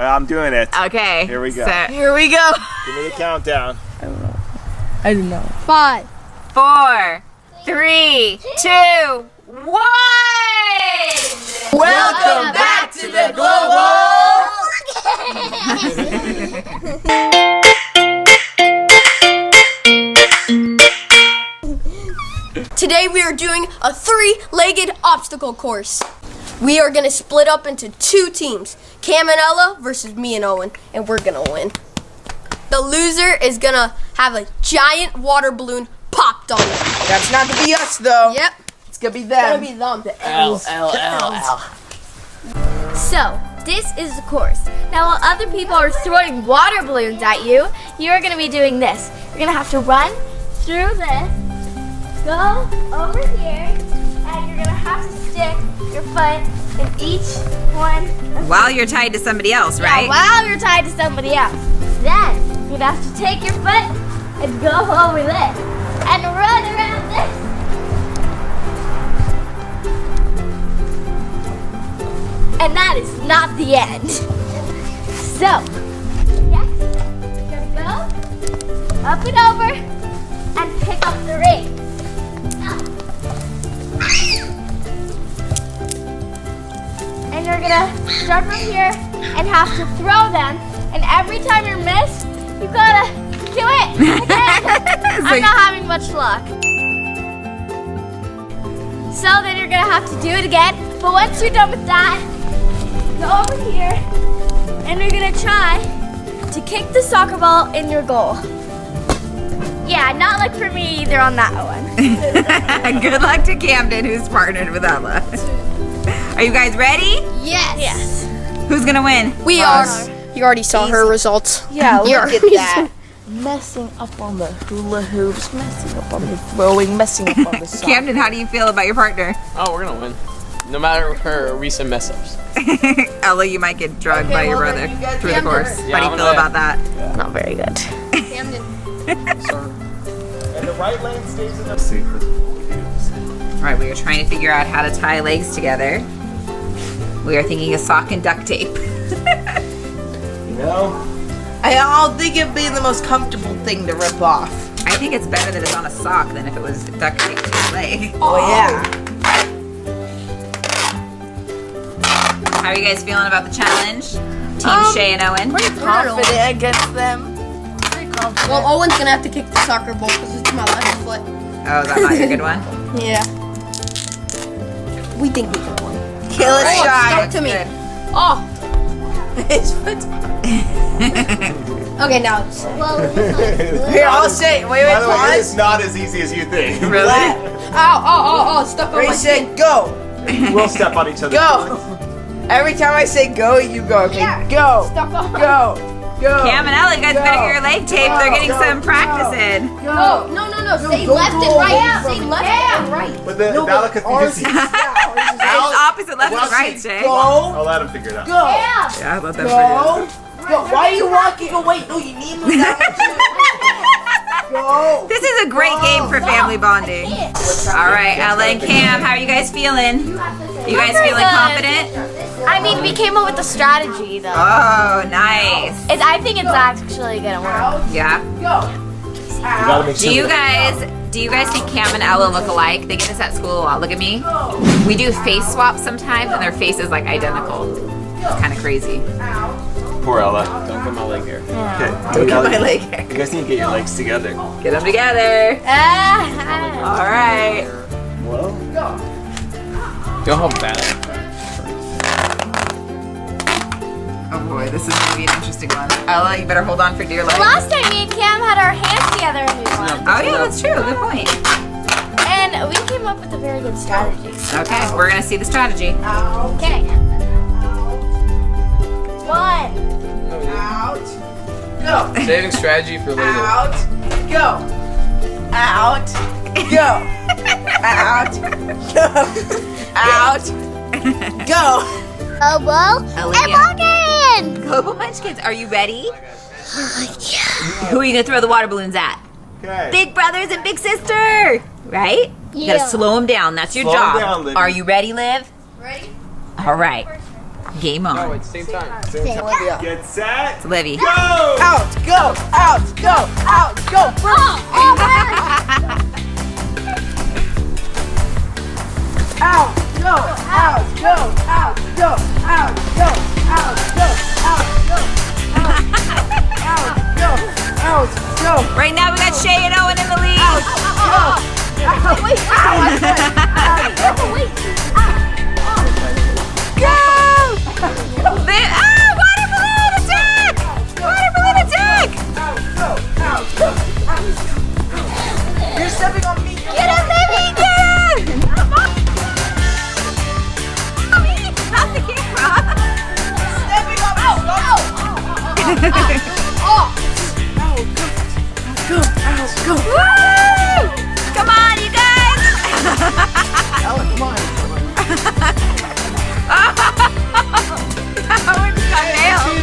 I'm doing it. Okay. Here we go. Here we go. Give me the countdown. I don't know. 5, 4, 3, 2, 1. Welcome back to the global. Today we are doing a 3-legged obstacle course. We are gonna split up into 2 teams, Cam and Ella versus me and Owen, and we're gonna win. The loser is gonna have a giant water balloon popped on it. That's not gonna be us though. Yep. It's gonna be them. It's gonna be them. The L's. L. So, this is the course. Now, while other people are throwing water balloons at you, you're going to be doing this. You're going to have to run through this, go over here, and you're going to have to stick your foot in each one. While you're tied to somebody else, right? Yeah, while you're tied to somebody else. Then, you're going to have to take your foot and go over this and run around this. And that is not the end. So, yes, you're gonna go up and over and pick up the ring. And you're gonna start from here and have to throw them. And every time you miss, you gotta do it again. I'm not having much luck. So then you're gonna have to do it again. But once you're done with that, go over here, and you're gonna try to kick the soccer ball in your goal. Yeah, not like for me either on that one. Good luck to Camden, who's partnered with Ella. Are you guys ready? Yes. Yes. Who's gonna win? We are. You already saw her results. Yeah, look You're- at that. Messing up on the hula hoops, messing up on the throwing, messing up on the soccer. Camden, how do you feel about your partner? Oh, we're gonna win. No matter her recent mess ups. Ella, you might get drugged by your well, brother then you guys through the Camden. course. Yeah, How do you I'm feel gonna- about that? Not very good. Camden. And the right lane stays in the All right, we are trying to figure out how to tie legs together. We are thinking a sock and duct tape. You know? I don't think it'd be the most comfortable thing to rip off. I think it's better that it's on a sock than if it was duct taped to your leg. Oh yeah. How are you guys feeling about the challenge? Team Shea and Owen? Confident against them. Pretty confident. Well, Owen's gonna have to kick the soccer ball because it's my left foot. Oh, is that not your good one? Yeah. We think we can win. Okay, let's Oh, try. stuck to me. Good. Oh. His foot. Okay, now it's. Here, I'll say. Wait, By the way, pause. it's not as easy as you think. Really? Ow, stuck on Ready, my skin. set, go. We'll step on each other. Go. Every time I say go, you go. Okay, go. Stuck on my Go. Go. Cam and Ella, you guys better get your leg taped. They're getting Go. some practice in. No. Say go, left go. and right. Say left and right. But the, No, now but look at ours the is- yeah, ours is- It's opposite left and right, Shay. Go. I'll let him figure it out. Go. Yeah, let them figure it out. Go. Go. Why are you walking away? No, you need to move that way too. Go. This is a great game for family bonding. All right, Ella and Cam, how are you guys feeling? You guys feeling confident? I mean, we came up with a strategy, though. Oh, nice. I think it's actually gonna work. Yeah. Go. You gotta make sure Do you that- guys think Cam and Ella look alike? They get this at school a lot. Look at me. We do face swaps sometimes, and their face is like identical. It's kind of crazy. Poor Ella. Don't get my leg here. Okay. Look at my leg hair. You guys need to get your legs together. Get them together. All right. Well, Feel how bad. Oh boy, this is gonna be an interesting one. Ella, you better hold on for dear life. Last time me and Cam had our hands together and we won. Oh yeah, that's true. Good point. And we came up with a very good strategy. Okay, we're gonna see the strategy. Okay. 1. Out. Go. Saving strategy for later. Out. Go. Out. Go. Out. Go. Out. Go. Global Olivia. Global Munchkins, are you ready? Who are you gonna throw the water balloons at? okay. Big brothers and big sister, right? You Yeah. gotta slow them down. That's your Slow 'em job. down, Liv. Are you ready, Liv? Ready? All right. Game on. No, it's same time. Olivia. Get set. It's Livy. Go! Out, go, out, go, out, go. Out, go, out, go, out, go, out, go, out, go, out, go, out, go, out, go. Right now we got Shea and Owen in the lead. Wait. Go! Water balloon attack! Water balloon attack! You're stepping on me. Get him, Livy! Get him! Mommy, not the camera. Stepping on me. Go. Woo! Come on, you guys! Ella, come on. Owen's got nailed.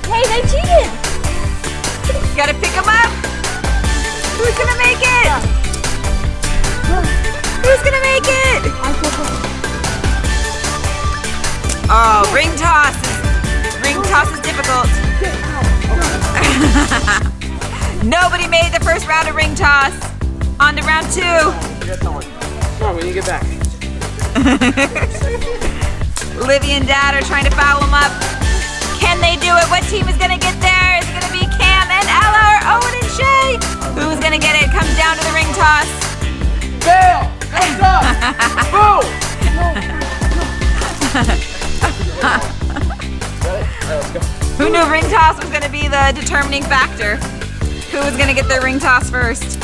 Hey, they cheated. Gotta pick him up. Who's gonna make it? Who's gonna make it? Oh, ring toss. Ring toss is difficult. Nobody made the first round of ring toss. On to round 2. Come on, we need to get back. Livy and Dad are trying to foul him up. Can they do it? What team is gonna get there? Is it gonna be Cam and Ella or Owen and Shea? Who's gonna get it? Comes down to the ring toss. Fail! Hands up! Boom! Who knew ring toss was gonna be the determining factor? Who was gonna get their ring toss first?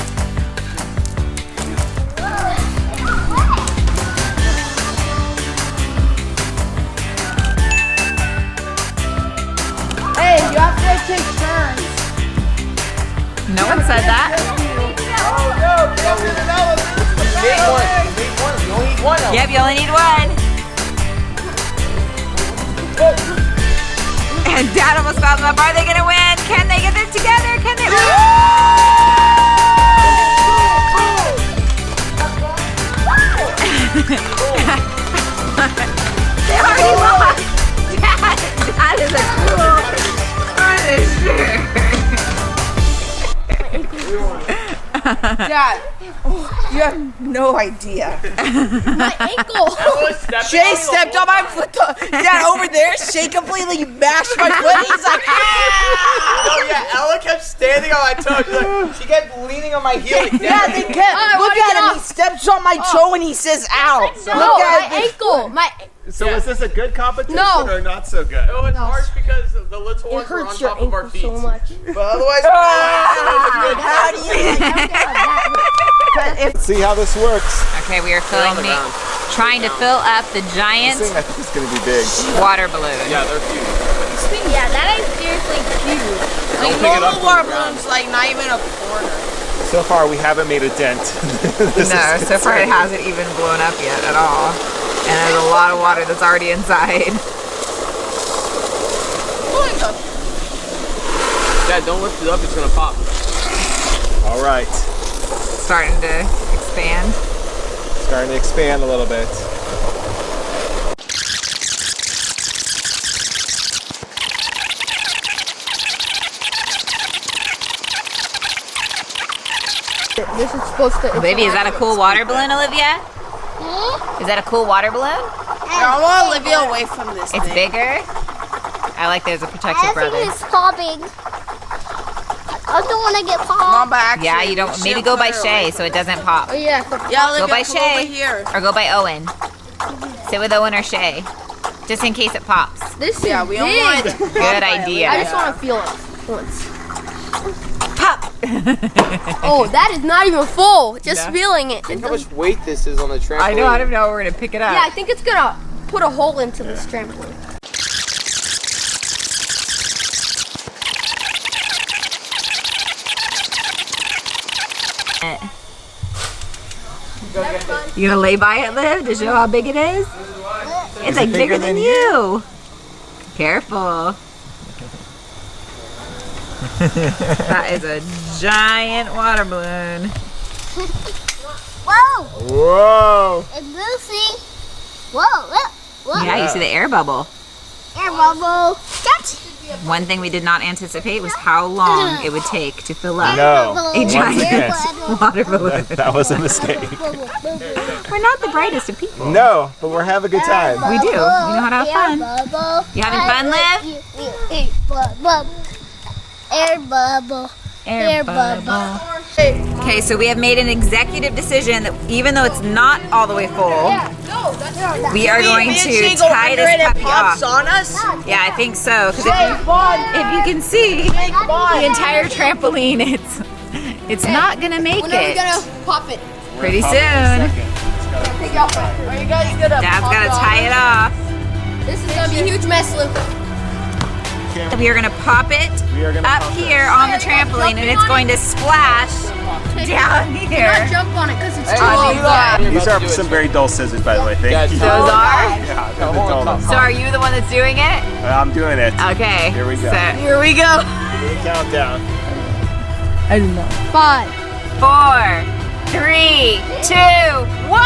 Hey, you have to take turns. No one said that. Oh no, Camden and Ella. You need one. You only need one. Yep, you only need one. And Dad almost fouled them up. Are they gonna win? Can they get it together? Can they? They already lost. Dad is a cool finisher. Dad, you have no idea. My ankle. Shay stepped on my foot. Dad, over there, Shay completely mashed my foot. He's like, Oh yeah, Ella kept standing on my toe. She kept leaning on my heel. Like, yeah, they kept. Look at him. He steps on my toe and he says, ow. No, Look at my ankle. So was this a good competition No. or not so good? It was harsh because the little It ones were on hurts your top of our ankle feet. so much. But otherwise, how do you See how this works. Okay, we are on the ground. trying to fill up the giant This thing I think is going to be big. water balloon. yeah, they're huge. Yeah, that is seriously huge. Don't pick it up. water balloon's like not even a quarter. So far, we haven't made a dent. This No, is so far it concerning. hasn't even blown up yet at all. And there's a lot of water that's already inside. Dad, don't lift it up. It's gonna pop. All right, Starting to expand. starting to expand a little bit. This is supposed to. Baby, is that a cool water balloon, Olivia? Is that a cool water balloon? I want Olivia away from this It's thing. bigger. I like there's a protective I brother. think it's popping. I don't want to get Mom, popped. but actually, Yeah, you don't. should Maybe go by put her away Shay so it doesn't pop. Oh yeah. Yeah, Olivia, Go by come over Shay here. or go by Owen. Sit with Owen or Shay, just in case it pops. This Yeah, is we don't big. want. Good idea. I just want to feel it once. Pop. Oh, that is not even full. Just Yeah. feeling it. Look how much weight this is on the trampoline. I know. I don't know. We're gonna pick it up. Yeah, I think it's gonna put a hole into this trampoline. You gonna lay by it, Liv, to show how big it is? It's like bigger than you. Careful. That is a giant water balloon. Whoa! Whoa! It's Lucy. Whoa, look. Yeah, you see the air bubble. Air bubble. Catch. One thing we did not anticipate was how long it would take to fill up No. a giant again. water balloon. That was a mistake. We're not the brightest of people. No, but we're having a good time. We do. We know how to have fun. You having fun, Liv? Air bubble. Air bubble. Okay, so we have made an executive decision that even though it's not all the way full, we are going to tie this puppy off. on us? Yeah, I think so. Because if you can see the entire trampoline, it's not gonna make When are we it gonna pop it? pretty soon. Are you guys gonna Dad's gotta tie it off. This is gonna be a huge mess, Luke. We are gonna pop it We are gonna up pop here on the trampoline, and it's going to splash down here. Jump on it because it's too These are some very dull scissors, by the way. Thank you. Those are? Yeah, they're the dullest. So are you the one that's doing it? I'm doing it. Okay. Here we go. So, here we go. Countdown. 5. 4, 3, 2, 1.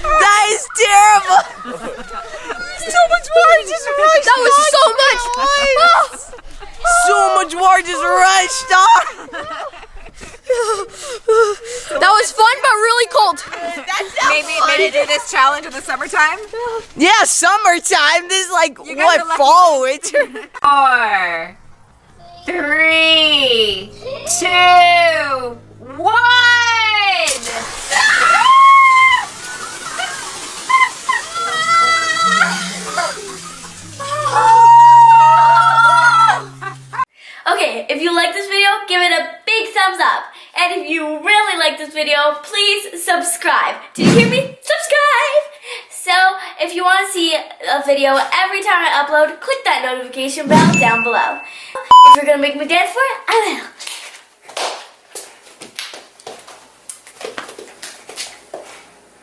That is terrible. That was so much. So much water just rushed off. That was fun, but really cold. Maybe do this challenge in the summertime. Yeah, summertime. This is like guys what are lucky. fall, winter. 4, 3, 2, 1. Okay, if you like this video, give it a big thumbs up. And if you really like this video, please subscribe. Did you hear me? Subscribe! So, if you want to see a video every time I upload, click that notification bell down below. If you're going to make me dance for it, I will.